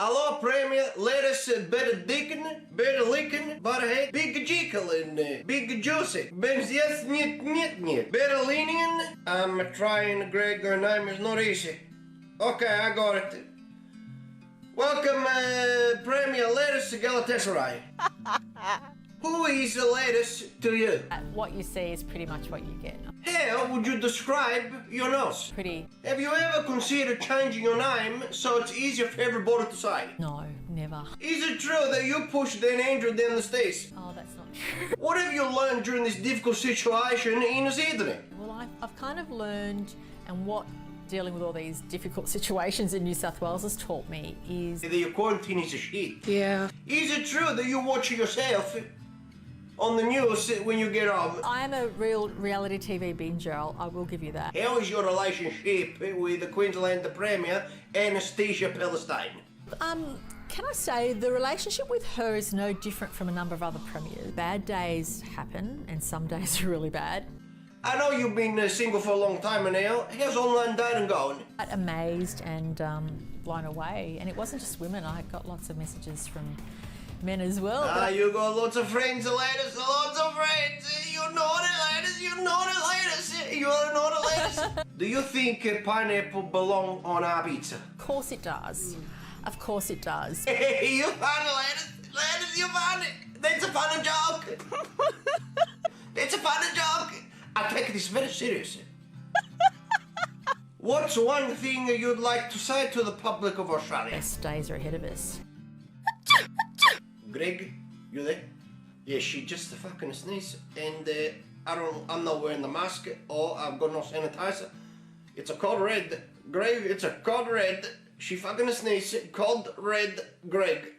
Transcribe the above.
Hallo Premier, lettuce, Berejiklian, Berejiklian, Big Juicy, Berejiklian. I'm trying, Greg, your name is not easy. Okay, I got it. Welcome, Premier Lettuce Galatasaray. Who is the lettuce to you? What you see is pretty much what you get. How would you describe your nose? Pretty. Have you ever considered changing your name so it's easier for everybody to say? No, never. Is it true that you pushed Dan Andrew down the stairs? Oh, that's not true. What have you learned during this difficult situation in Viavattene? Well, I've kind of learned, and what dealing with all these difficult situations in New South Wales has taught me is... That your quarantine is a shit. Yeah. Is it true that you watch yourself on the news when you get home? I am a real reality TV binger, I will give you that. How is your relationship with the Queensland Premier, Anastasia Palestine? Can I say the relationship with her is no different from a number of other premiers. Bad days happen, and some days are really bad. I know you've been single for a long time now. How's online dating going? Amazed and blown away. And it wasn't just women, I got lots of messages from men as well. You got lots of friends, ladies, lots of friends. You naughty ladies, you naughty ladies, you're naughty ladies. Do you think pineapple belong on our pizza? Of course it does. Of course it does. You funny ladies, ladies, you funny. That's a funny joke. That's a funny joke. I take this very seriously. What's one thing you'd like to say to the public of Australia? Best days are ahead of us. Greg, you there? Yeah, she just fucking sneezed, and I'm not wearing the mask, or I've got no sanitizer. It's a code red, Greg. It's a code red. She fucking sneezed. Code red, Greg.